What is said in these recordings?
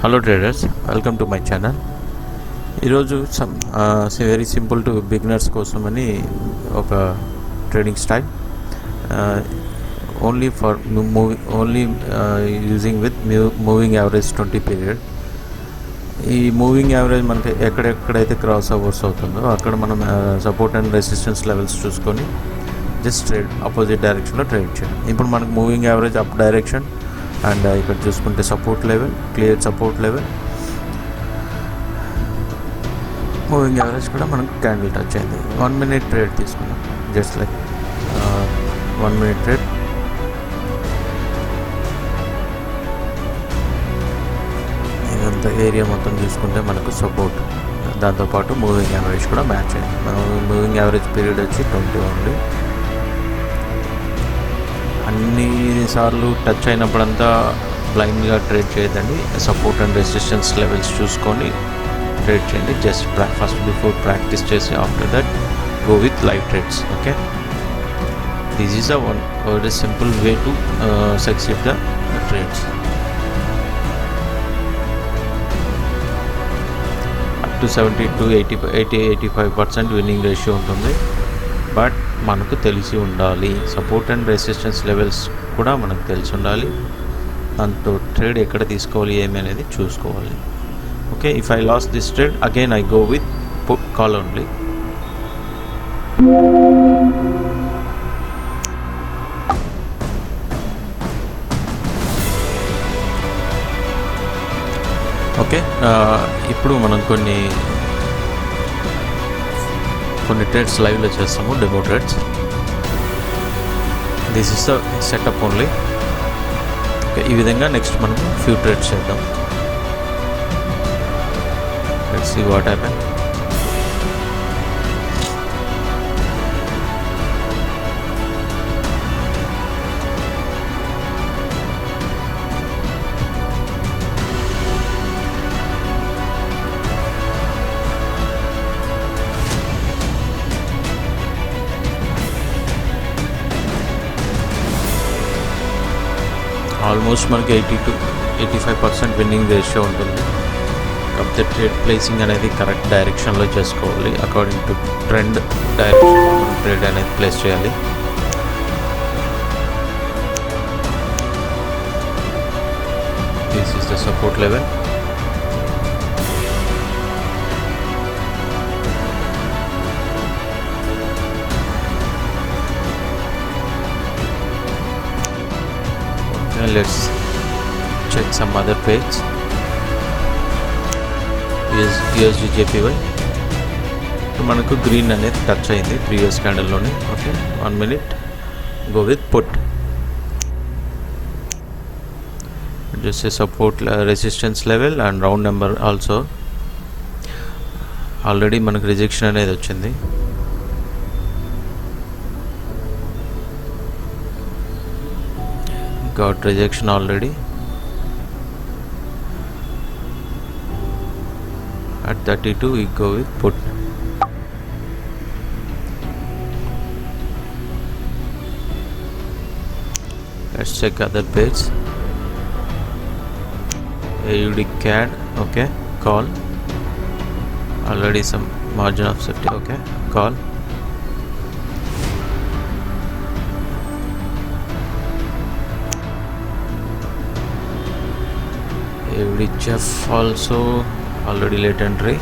Hello traders, welcome to my channel. ఈరోజు very simple to beginners కోసమని ఒక trading style only for using with moving average 20 period. ఈ moving average మనకి ఎక్కడెక్కడైతే cross overs అవుతుందో అక్కడ మనం సపోర్ట్ అండ్ రెసిస్టెన్స్ లెవెల్స్ చూసుకొని జస్ట్ ట్రేడ్ ఆపోజిట్ డైరెక్షన్లో ట్రేడ్ చేయడం. ఇప్పుడు మనకు moving average up direction and ఇక్కడ చూసుకుంటే support level, clear support level, moving average కూడా మనకు క్యాండిల్ టచ్ అయింది. 1 minute ట్రేడ్ తీసుకున్నాం, జస్ట్ లైక్ 1 minute ట్రేడ్. ఇదంతా ఏరియా మొత్తం చూసుకుంటే మనకు సపోర్ట్, దాంతోపాటు మూవింగ్ యావరేజ్ కూడా మ్యాచ్ అయింది. మనం మూవింగ్ యావరేజ్ పీరియడ్ వచ్చి 20 ఉంది. అన్ని సార్లు టచ్ అయినప్పుడంతా బ్లైండ్గా ట్రేడ్ చేయదండి. సపోర్ట్ అండ్ రెసిస్టెన్స్ లెవెల్స్ చూసుకొని ట్రేడ్ చేయండి. జస్ట్ ఫస్ట్ బిఫోర్ ప్రాక్టీస్ చేసి after that go with live trades. Okay, this is a very simple way to succeed the trades. Up to 70 to 85% winning ratio ఉంటుంది. But మనకు తెలిసి ఉండాలి, support and resistance levels కూడా మనకు తెలిసి ఉండాలి. దాంతో ట్రేడ్ ఎక్కడ తీసుకోవాలి ఏమి అనేది చూసుకోవాలి. Okay, if I lost this trade again I go with put call only. Okay, ఇప్పుడు మనం కొన్ని ట్రేడ్స్ లైవ్లో చేస్తాము, demo trades. This is the setup only. Okay, ఈ విధంగా నెక్స్ట్ మనం ఫ్యూ ట్రేడ్స్ చేద్దాం. Let's see what happen. Almost మనకి 80 to 85% విన్నింగ్ రేషియో ఉంటుంది. కాకపోతే ట్రేడ్ ప్లేసింగ్ అనేది కరెక్ట్ డైరెక్షన్లో చేసుకోవాలి. అకార్డింగ్ టు ట్రెండ్ డైరెక్షన్లో మనం ట్రేడ్ అనేది ప్లేస్ చేయాలి. This is the support level. Let's check some other page. USD JPY మనకు గ్రీన్ అనేది టచ్ అయింది ప్రీవియస్ క్యాండిల్లోనే. Okay, 1 minute go with put. Just a support resistance level and round number also. Already మనకు rejection అనేది వచ్చింది. Got rejection already at 32. We go with put. Let's check other page. AUD CAD. Okay, call. Already some margin of safety. Okay, call. HF also already late entry.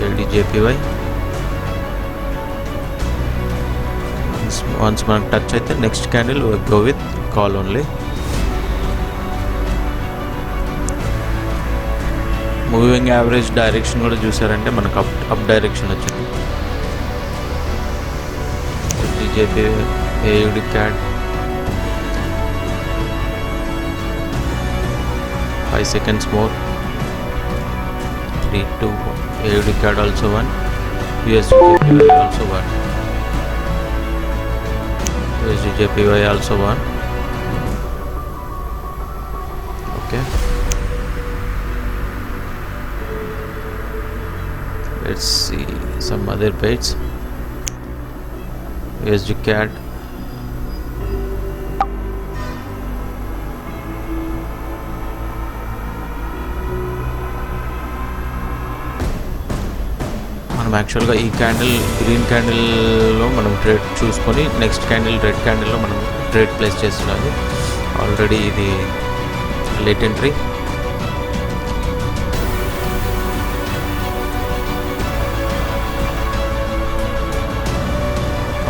LDJPY once మనం touch అయితే next candle go with call only. Moving average direction కూడా చూసారంటే మనకు up direction వచ్చింది. LDJPY, AUD CAD 5 seconds more. 3, 2, 1. AUD CAD also 1. USD JPY also 1. USD JPY also 1. Okay, let's see some other page. USD CAD యాక్చువల్గా ఈ candle green క్యాండిల్లో మనం trade చూసుకొని next candle red క్యాండిల్లో మనం trade place చేస్తున్నాము. Already ఇది late entry.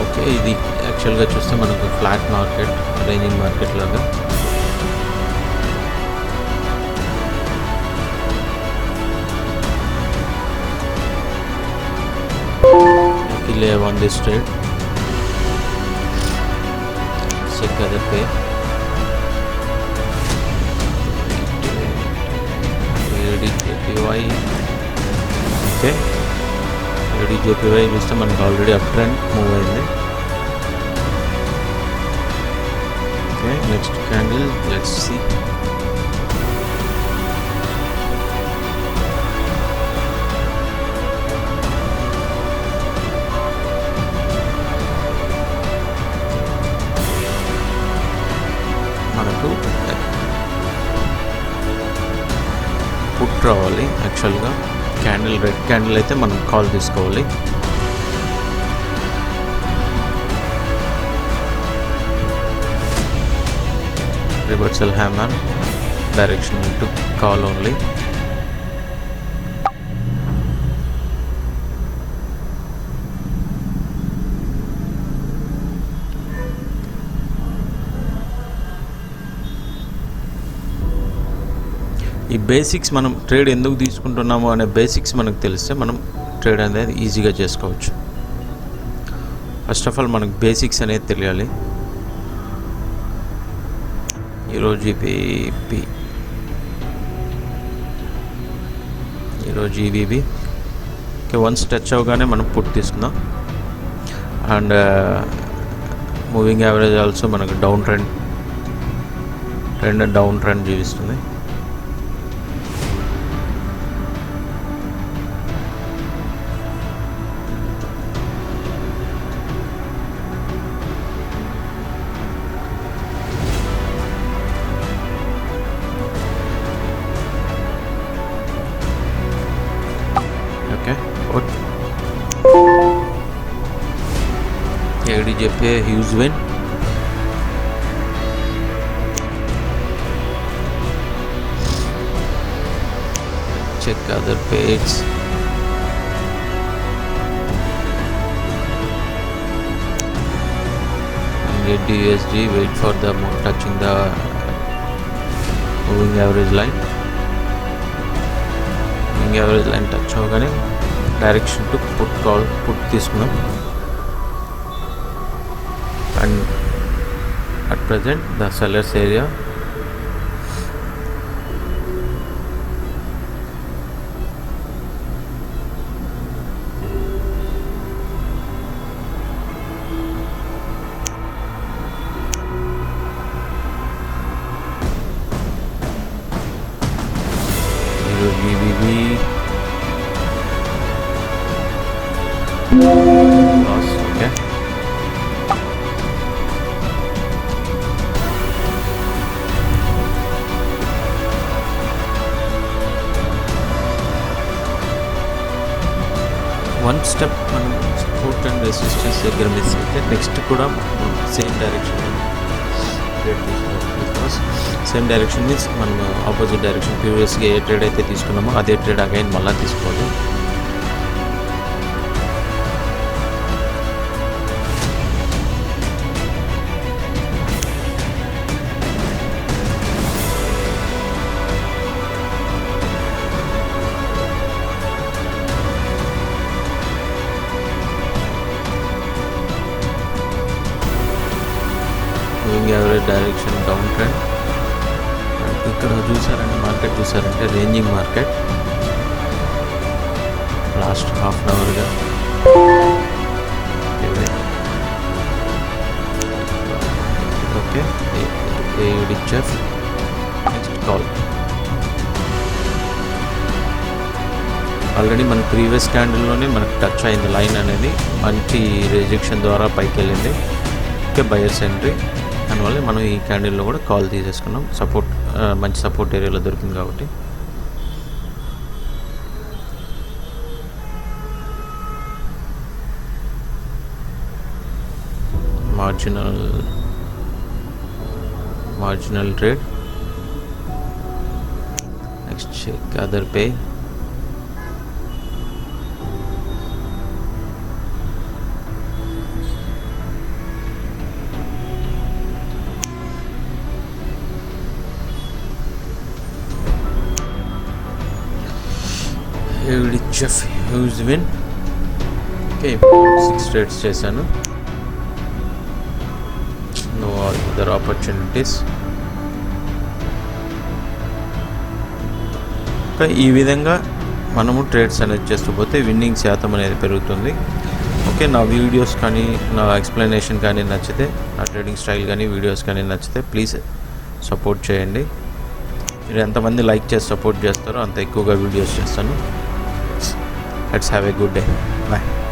Okay, ఇది యాక్చువల్గా చూస్తే మనకు ఫ్లాట్ మార్కెట్, రేంజింగ్ మార్కెట్ లాగా. Live on this trade. Check other pair. ADJPY. Okay. ADJPY చూస్తే మనకు ఆల్రెడీ అప్ ట్రెండ్ మూవ్ అయింది. Okay, next candle let's see. మనకు పుట్ రావాలి. యాక్చువల్గా క్యాండిల్ రెడ్ క్యాండిల్ అయితే మనం కాల్ తీసుకోవాలి. Reversal hammer direction to call only. ఈ బేసిక్స్ మనం ట్రేడ్ ఎందుకు తీసుకుంటున్నాము అనే బేసిక్స్ మనకు తెలిస్తే మనం ట్రేడ్ అనేది ఈజీగా చేసుకోవచ్చు. ఫస్ట్ ఆఫ్ ఆల్ మనకు బేసిక్స్ అనేది తెలియాలి. ఈరోజు ఈబీపీ, ఈరోజు ఈబీబీ. ఓకే, వన్స్ టచ్ అవగానే మనం పుట్ తీసుకుందాం. అండ్ మూవింగ్ యావరేజ్ ఆల్సో మనకు డౌన్ ట్రెండ్ చూపిస్తుంది. Okay, ADJPY huge win. Check other page. USD wait for the touching the moving average line. Moving average line touch అవగానే direction to put తీసుకున్నాం. And at present the sellers area. GBB loss. Okay, one step మనం support and resistance దగ్గర miss అయితే next కూడా same direction trade తీసుకోవాలి. Because same direction means మనం opposite direction ప్రీవియస్గా ఏ trade అయితే తీసుకున్నామో అదే ట్రేడ్ అగైన్ మళ్ళీ తీసుకోవాలి. Moving average direction down trend. ఇక్కడ చూసారంటే ranging market last half an అవర్గా. Okay, AUDHF next call. Already మన ప్రీవియస్ క్యాండిల్లోనే మనకు టచ్ అయింది లైన్ అనేది, మంచి రిజెక్షన్ ద్వారా పైకి వెళ్ళింది. Okay, buyers entry. దానివల్ల మనం ఈ క్యాండిల్లో కూడా కాల్ తీసేసుకున్నాం. మంచి సపోర్ట్ ఏరియాలో దొరికింది కాబట్టి. marginal trade. Next check other pay. Huge win. Okay, 6 trades చేశాను. No other opportunities. ఈ విధంగా మనము ట్రేడ్స్ అనేది చేస్తూ పోతే విన్నింగ్ శాతం అనేది పెరుగుతుంది. ఓకే, నా వీడియోస్ కానీ నా ఎక్స్ప్లెనేషన్ కానీ నచ్చితే, నా ట్రేడింగ్ స్టైల్ కానీ వీడియోస్ కానీ నచ్చితే ప్లీజ్ సపోర్ట్ చేయండి. మీరు ఎంతమంది లైక్ చేసి సపోర్ట్ చేస్తారో అంత ఎక్కువగా వీడియోస్ చేస్తాను. Let's have a good day. Bye.